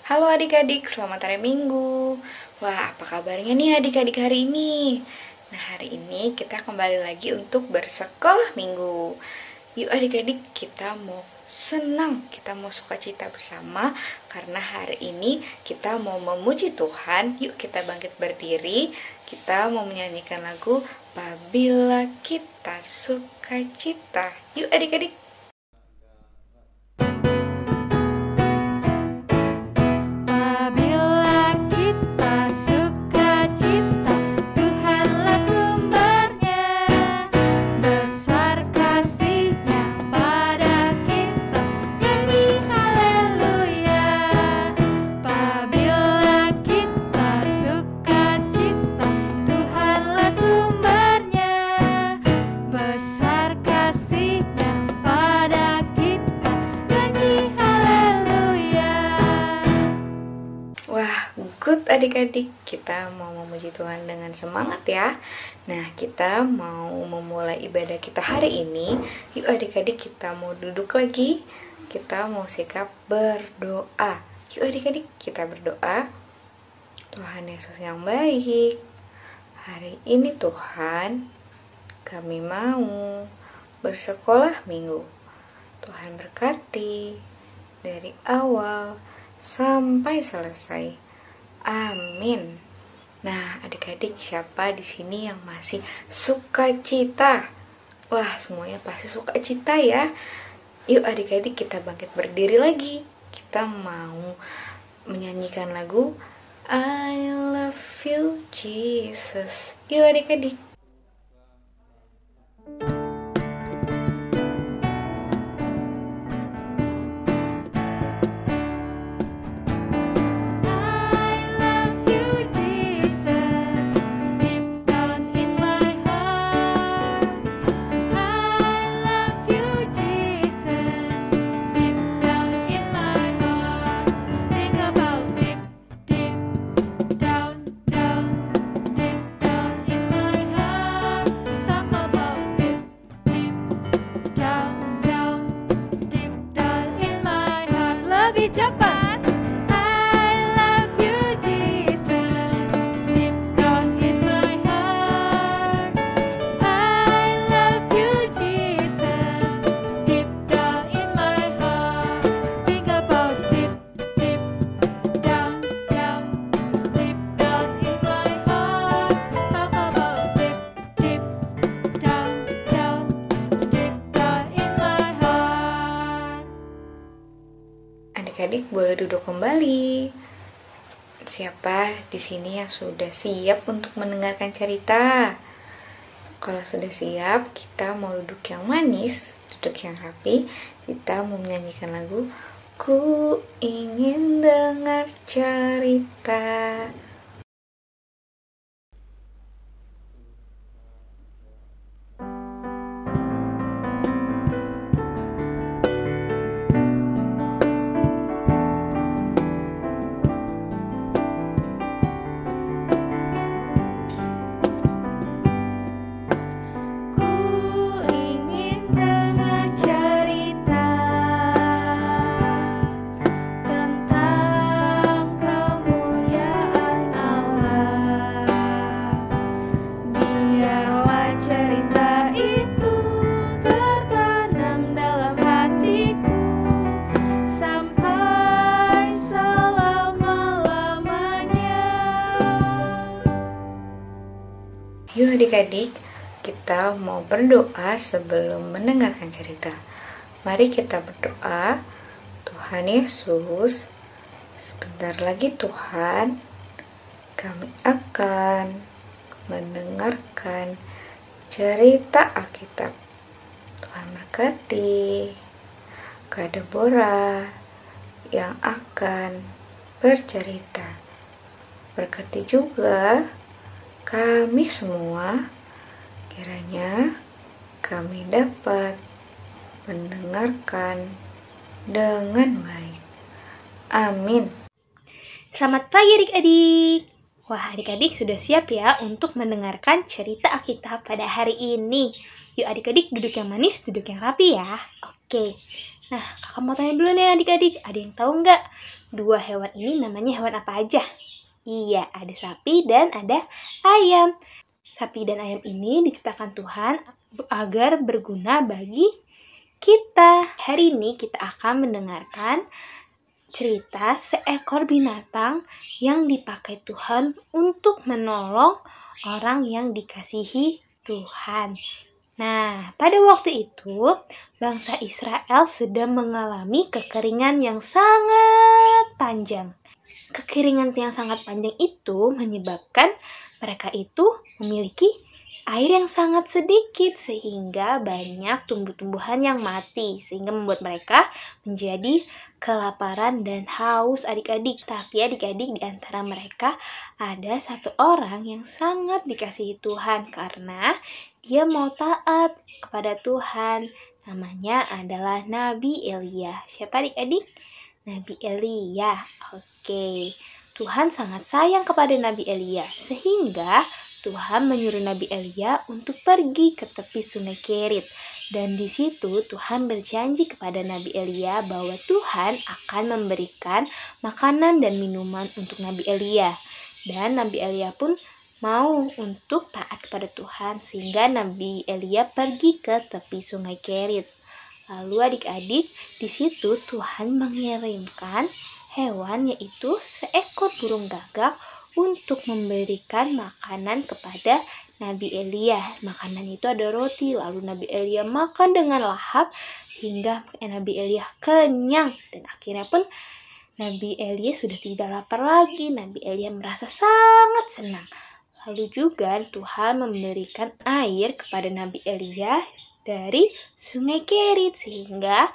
Halo adik-adik, selamat hari Minggu. Wah, apa kabarnya nih adik-adik hari ini? Nah, hari ini kita kembali lagi untuk bersekolah minggu. Yuk adik-adik, kita mau senang, kita mau sukacita bersama karena hari ini kita mau memuji Tuhan. Yuk kita bangkit berdiri, kita mau menyanyikan lagu Apabila Kita Sukacita. Yuk adik-adik. Good adik-adik, kita mau memuji Tuhan dengan semangat ya. Nah, kita mau memulai ibadah kita hari ini. Yuk adik-adik, kita mau duduk lagi. Kita mau sikap berdoa. Yuk adik-adik, kita berdoa. Tuhan Yesus yang baik, hari ini Tuhan, kami mau bersekolah minggu. Tuhan berkati dari awal sampai selesai. Amin. Nah, adik-adik, siapa di sini yang masih sukacita? Wah, semuanya pasti sukacita ya. Yuk adik-adik, kita bangkit berdiri lagi. Kita mau menyanyikan lagu I love you Jesus. Yuk adik-adik. Cepat. I love you Jesus, deep down in my heart. I love you Jesus, deep down in my heart. Think about deep, deep down, down, deep down in my heart. Talk about deep, deep down, down, deep down in my heart. Adik-adik boleh duduk kembali. Siapa di sini yang sudah siap untuk mendengarkan cerita? Kalau sudah siap, kita mau duduk yang manis, duduk yang rapi. Kita mau menyanyikan lagu Ku ingin dengar cerita. Yuk adik-adik, kita mau berdoa sebelum mendengarkan cerita. Mari kita berdoa. Tuhan Yesus, sebentar lagi Tuhan, kami akan mendengarkan cerita Alkitab. Tuhan berkati Kak Deborah yang akan bercerita. Berkati juga kami semua, kiranya kami dapat mendengarkan dengan baik. Amin. Selamat pagi adik-adik. Wah, adik-adik sudah siap ya untuk mendengarkan cerita Alkitab pada hari ini. Yuk adik-adik duduk yang manis, duduk yang rapi ya. Oke, Nah, kakak mau tanya dulu nih adik-adik, ada yang tahu nggak? Dua hewan ini namanya hewan apa aja? Iya, ada sapi dan ada ayam. Sapi dan ayam ini diciptakan Tuhan agar berguna bagi kita. Hari ini kita akan mendengarkan cerita seekor binatang yang dipakai Tuhan untuk menolong orang yang dikasihi Tuhan. Nah, pada waktu itu, bangsa Israel sedang mengalami kekeringan yang sangat panjang. Kekeringan yang sangat panjang itu menyebabkan mereka itu memiliki air yang sangat sedikit sehingga banyak tumbuh-tumbuhan yang mati sehingga membuat mereka menjadi kelaparan dan haus adik-adik. Tapi adik-adik di antara mereka ada satu orang yang sangat dikasihi Tuhan karena dia mau taat kepada Tuhan. Namanya adalah Nabi Elia. Siapa adik-adik? Nabi Elia. Oke. Tuhan sangat sayang kepada Nabi Elia sehingga Tuhan menyuruh Nabi Elia untuk pergi ke tepi sungai Kerit. Dan di situ Tuhan berjanji kepada Nabi Elia bahwa Tuhan akan memberikan makanan dan minuman untuk Nabi Elia. Dan Nabi Elia pun mau untuk taat kepada Tuhan sehingga Nabi Elia pergi ke tepi sungai Kerit. Lalu adik-adik, di situ Tuhan mengirimkan hewan yaitu seekor burung gagak untuk memberikan makanan kepada Nabi Elia. Makanan itu ada roti, lalu Nabi Elia makan dengan lahap hingga Nabi Elia kenyang dan akhirnya pun Nabi Elia sudah tidak lapar lagi. Nabi Elia merasa sangat senang. Lalu juga Tuhan memberikan air kepada Nabi Elia dari sungai Kerit sehingga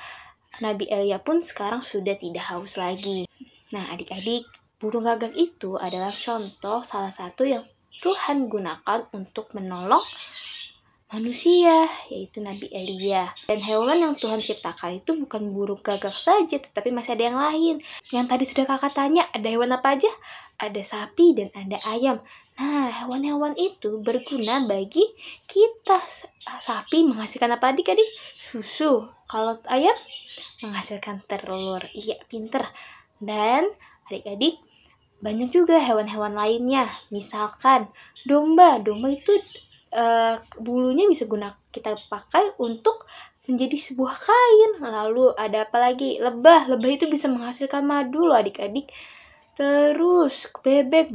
Nabi Elia pun sekarang sudah tidak haus lagi. Nah adik-adik, burung gagak itu adalah contoh salah satu yang Tuhan gunakan untuk menolong manusia, yaitu Nabi Elia. Dan hewan yang Tuhan ciptakan itu bukan burung gagak saja, tetapi masih ada yang lain. Yang tadi sudah kakak tanya, ada hewan apa aja? Ada sapi dan ada ayam. Nah, hewan-hewan itu berguna bagi kita. Sapi menghasilkan apa adik-adik? Susu. Kalau ayam menghasilkan telur. Iya, pinter. Dan adik-adik, banyak juga hewan-hewan lainnya. Misalkan domba. Domba itu bulunya bisa kita pakai untuk menjadi sebuah kain. Lalu ada apa lagi? Lebah. Lebah itu bisa menghasilkan madu loh adik-adik. Terus bebek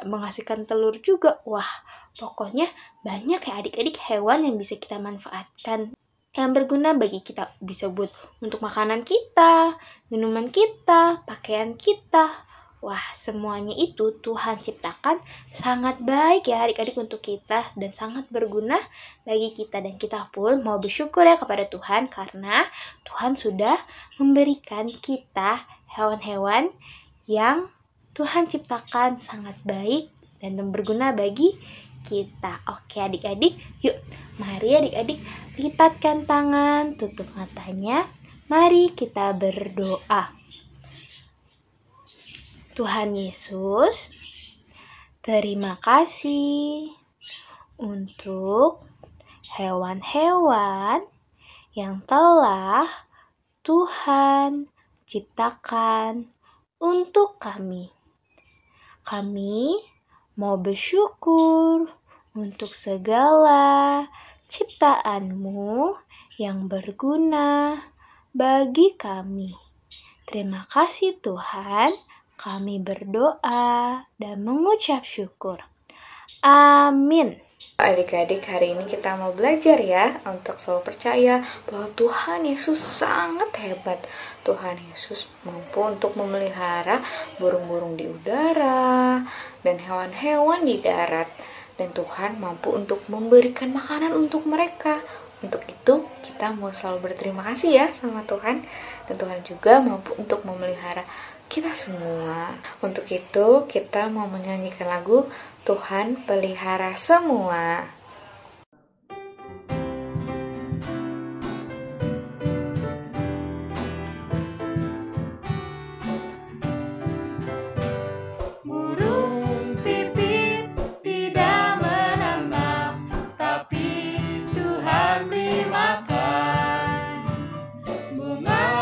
menghasilkan telur juga. Wah, pokoknya banyak ya adik-adik hewan yang bisa kita manfaatkan, yang berguna bagi kita. Bisa buat untuk makanan kita, minuman kita, pakaian kita. Wah, semuanya itu Tuhan ciptakan sangat baik ya adik-adik untuk kita dan sangat berguna bagi kita. Dan kita pun mau bersyukur ya kepada Tuhan karena Tuhan sudah memberikan kita hewan-hewan yang Tuhan ciptakan sangat baik dan berguna bagi kita. Oke adik-adik, yuk mari adik-adik lipatkan tangan, tutup matanya. Mari kita berdoa. Tuhan Yesus, terima kasih untuk hewan-hewan yang telah Tuhan ciptakan untuk kami. Kami mau bersyukur untuk segala ciptaan-Mu yang berguna bagi kami. Terima kasih Tuhan. Kami berdoa dan mengucap syukur. Amin. Adik-adik, hari ini kita mau belajar ya untuk selalu percaya bahwa Tuhan Yesus sangat hebat. Tuhan Yesus mampu untuk memelihara burung-burung di udara dan hewan-hewan di darat. Dan Tuhan mampu untuk memberikan makanan untuk mereka. Untuk itu kita mau selalu berterima kasih ya sama Tuhan. Dan Tuhan juga mampu untuk memelihara kita semua. Untuk itu kita mau menyanyikan lagu Tuhan Pelihara Semua. Burung pipit tidak menanam, tapi Tuhan beri makan. Bunga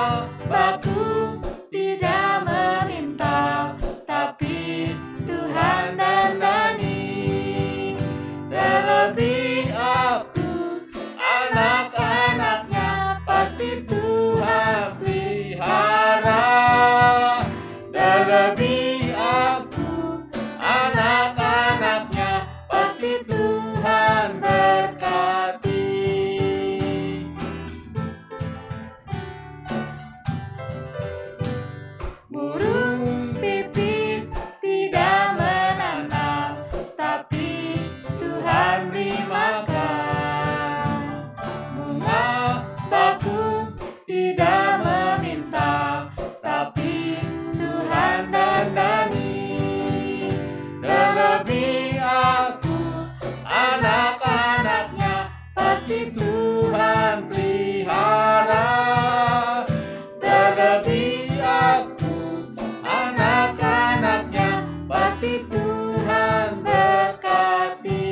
kasih Tuhan berkati.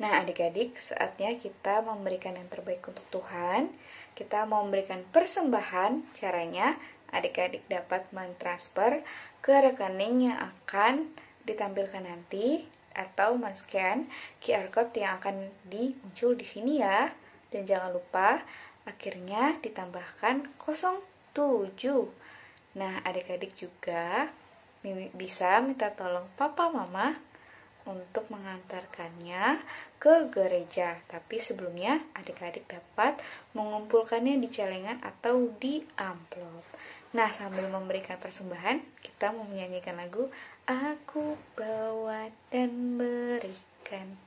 Nah, adik-adik, saatnya kita memberikan yang terbaik untuk Tuhan. Kita mau memberikan persembahan. Caranya, adik-adik dapat mentransfer ke rekening yang akan ditampilkan nanti atau men-scan QR code yang akan muncul di sini ya. Dan jangan lupa akhirnya ditambahkan 07. Nah, adik-adik juga bisa minta tolong papa mama untuk mengantarkannya ke gereja. Tapi sebelumnya adik-adik dapat mengumpulkannya di celengan atau di amplop. Nah, sambil memberikan persembahan, kita mau menyanyikan lagu Aku Bawa dan Berikan.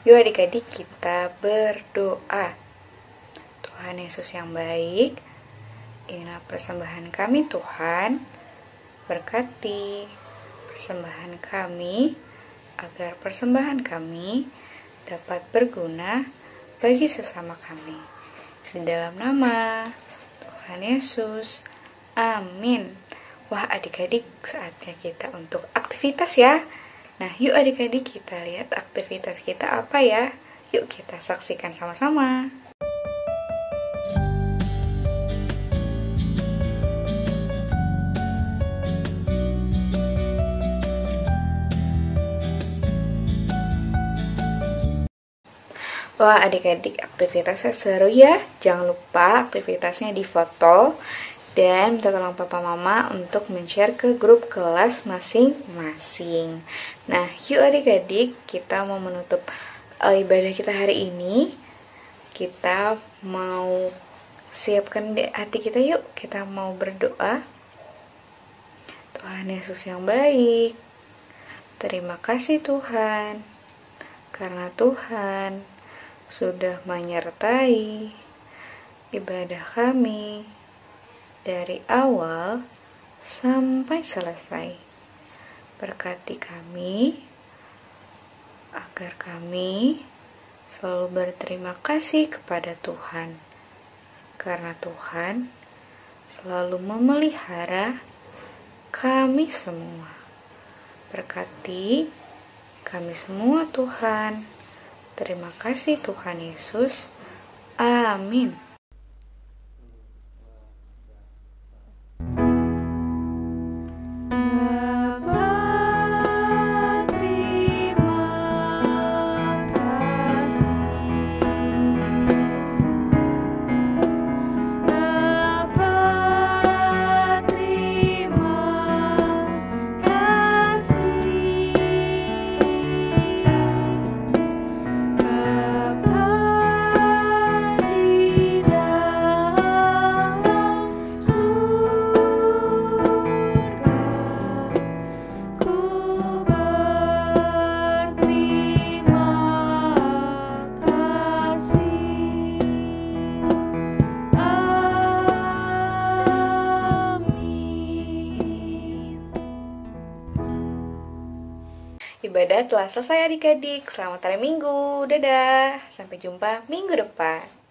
Yuk adik-adik kita berdoa. Tuhan Yesus yang baik, inilah persembahan kami Tuhan. Berkati persembahan kami, agar persembahan kami dapat berguna bagi sesama kami. Di dalam nama Tuhan Yesus, amin. Wah adik-adik, saatnya kita untuk aktivitas ya. Nah, yuk adik-adik kita lihat aktivitas kita apa ya. Yuk kita saksikan sama-sama. Wah adik-adik, aktivitasnya seru ya. Jangan lupa aktivitasnya difoto dan minta tolong papa mama untuk men-share ke grup kelas masing-masing. Nah, yuk adik-adik, kita mau menutup ibadah kita hari ini. Kita mau siapkan hati kita yuk. Kita mau berdoa. Tuhan Yesus yang baik, terima kasih Tuhan, karena Tuhan sudah menyertai ibadah kami dari awal sampai selesai. Berkati kami agar kami selalu berterima kasih kepada Tuhan, karena Tuhan selalu memelihara kami semua. Berkati kami semua Tuhan. Terima kasih Tuhan Yesus. Amin. Ibadah telah selesai adik-adik. Selamat hari Minggu. Dadah. Sampai jumpa minggu depan.